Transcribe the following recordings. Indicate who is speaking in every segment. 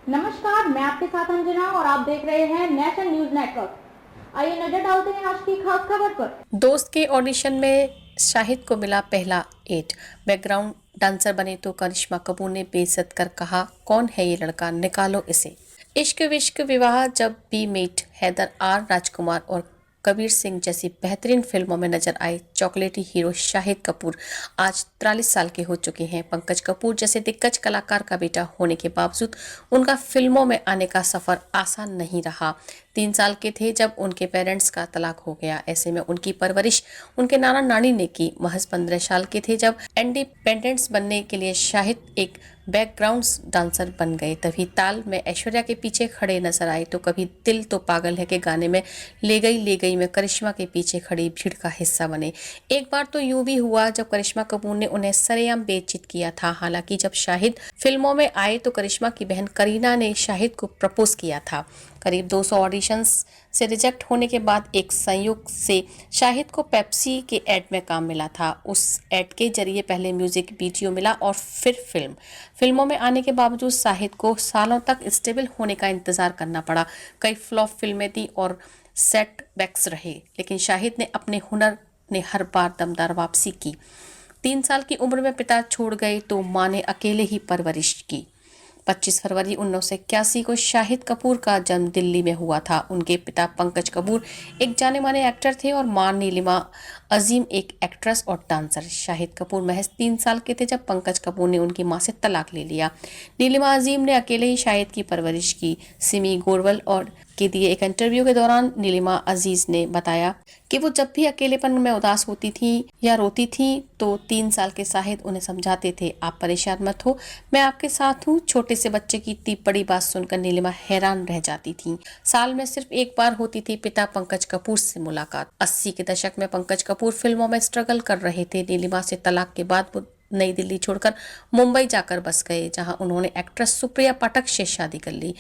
Speaker 1: नमस्कार, मैं आपके साथ अंजना और आप देख रहे हैं नेशनल न्यूज नेटवर्क। आइए नजर डालते हैं आज की खास खबर पर।
Speaker 2: दोस्त के ऑडिशन में शाहिद को मिला पहला एड। बैकग्राउंड डांसर बने तो करिश्मा कपूर ने बेइज्जत कर कहा, कौन है ये लड़का, निकालो इसे। इश्क विश्क विवाह, जब बी मीट, हैदर आर राजकुमार और कबीर सिंह जैसी बेहतरीन फिल्मों में नजर आए चॉकलेटी हीरो शाहिद कपूर आज 43 साल के हो चुके हैं। पंकज कपूर जैसे दिग्गज कलाकार का बेटा होने के बावजूद उनका फिल्मों में आने का सफर आसान नहीं रहा। 3 साल के थे जब उनके पेरेंट्स का तलाक हो गया। ऐसे में उनकी परवरिश उनके नाना नानी ने की। महज 15 साल के थे जब इंडिपेंडेंस बनने के लिए शाहिद एक बैकग्राउंड डांसर बन गए। तभी ताल में ऐश्वर्या के पीछे खड़े नजर आए तो कभी दिल तो पागल है के गाने में ले गई में करिश्मा के पीछे खड़ी भीड़ का हिस्सा बने। एक बार तो यूं भी हुआ जब करिश्मा कपूर ने उन्हें सरेआम बेइज्जत किया था। हालांकि जब शाहिद फिल्मों में आए तो करिश्मा की बहन करीना ने शाहिद को प्रपोज किया था। करीब 200 ऑडिशंस से रिजेक्ट होने के बाद एक संयोग से शाहिद को पेप्सी के एड में काम मिला था। उस एड के जरिए पहले म्यूजिक वीडियो मिला और फिर फिल्मों में आने के बावजूद शाहिद को सालों तक स्टेबल होने का इंतजार करना पड़ा। कई फ्लॉप फिल्में दी और सेटबैक्स रहे, लेकिन शाहिद ने अपने हुनर ने हर बार दमदार वापसी की। 3 साल की उम्र में पिता छोड़ गए तो मां ने अकेले ही परवरिश की। 25 फरवरी 1981 को शाहिद कपूर का जन्म दिल्ली में हुआ था। उनके पिता पंकज कपूर एक जाने माने एक्टर थे और मां नीलिमा अजीम एक एक्ट्रेस और डांसर। शाहिद कपूर महज 3 साल के थे जब पंकज कपूर ने उनकी मां से तलाक ले लिया। नीलिमा अजीम ने अकेले ही शाहिद की परवरिश की। सिमी गोरवल और के दिए एक इंटरव्यू के दौरान नीलिमा अजीज ने बताया कि वो जब भी अकेलेपन में उदास होती थी या रोती थी तो 3 साल के शाहिद उन्हें समझाते थे, आप परेशान मत हो, मैं आपके साथ हूँ। छोटे से बच्चे की इतनी बड़ी बात सुनकर नीलिमा हैरान रह जाती थी। साल में सिर्फ एक बार होती थी पिता पंकज कपूर से मुलाकात। 80 के दशक में पंकज कपूर फिल्मों में स्ट्रगल कर रहे थे। नीलिमा से तलाक के बाद वो नई दिल्ली छोड़कर मुंबई जाकर बस गए, जहां उन्होंने एक्ट्रेस सुप्रिया पाठक से शादी कर ली।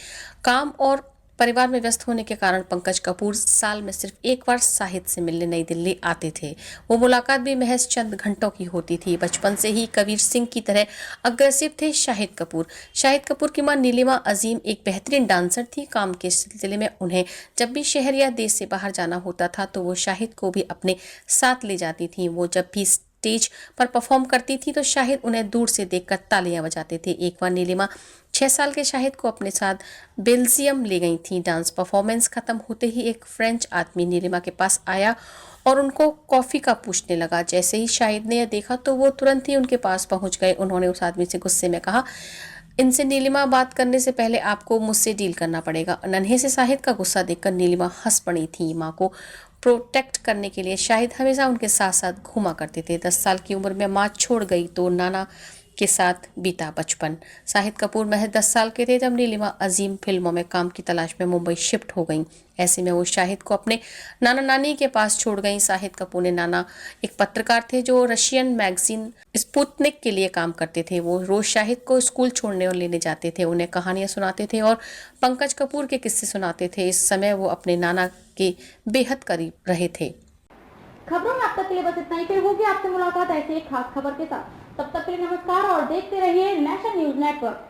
Speaker 2: काम और परिवार में व्यस्त होने के कारण पंकज कपूर साल में सिर्फ एक बार शाहिद से मिलने नई दिल्ली आते थे। वो मुलाकात भी महज चंद घंटों की होती थी। बचपन से ही कबीर सिंह की तरह अग्रेसिव थे शाहिद कपूर। शाहिद कपूर की मां नीलिमा अजीम एक बेहतरीन डांसर थी। काम के सिलसिले में उन्हें जब भी शहर या देश से बाहर जाना होता था तो वो शाहिद को भी अपने साथ ले जाती थी। वो जब भी स्टेज पर परफॉर्म करती थी तो शाहिद उन्हें दूर से देखकर तालियां बजाते थे। एक बार नीलिमा 6 साल के शाहिद को अपने साथ बेल्जियम ले गई थी। डांस परफॉर्मेंस खत्म होते ही एक फ्रेंच आदमी नीलिमा के पास आया और उनको कॉफी का पूछने लगा। जैसे ही शाहिद ने यह देखा तो वो तुरंत ही उनके पास पहुंच गए। उन्होंने उस आदमी से गुस्से में कहा, इनसे नीलिमा बात करने से पहले आपको मुझसे डील करना पड़ेगा। नन्हे से शाहिद का गुस्सा देखकर नीलिमा हंस पड़ी थी। माँ को प्रोटेक्ट करने के लिए शाहिद हमेशा उनके साथ साथ घूमा करते थे। 10 साल की उम्र में माँ छोड़ गई तो नाना के साथ बीता बचपन। शाहिद कपूर महज 10 साल के थे जब नीलिमा अजीम फिल्मों में काम की तलाश में मुंबई शिफ्ट हो गईं। ऐसे में वो शाहिद को अपने नाना नानी के पास छोड़ गईं। शाहिद कपूर ने नाना एक पत्रकार थे जो रशियन मैगजीन स्पुतनिक के लिए काम करते थे। वो रोज शाहिद को स्कूल छोड़ने और लेने जाते थे, उन्हें कहानियां सुनाते थे और पंकज कपूर के किस्से सुनाते थे। इस समय वो अपने नाना के बेहद करीब रहे थे।
Speaker 1: खबरों में अब तक के लिए बस इतना ही। फिर होगी आपसे मुलाकात ऐसी एक खास खबर के साथ। तब तक के लिए नमस्कार और देखते रहिए नेशनल न्यूज नेटवर्क।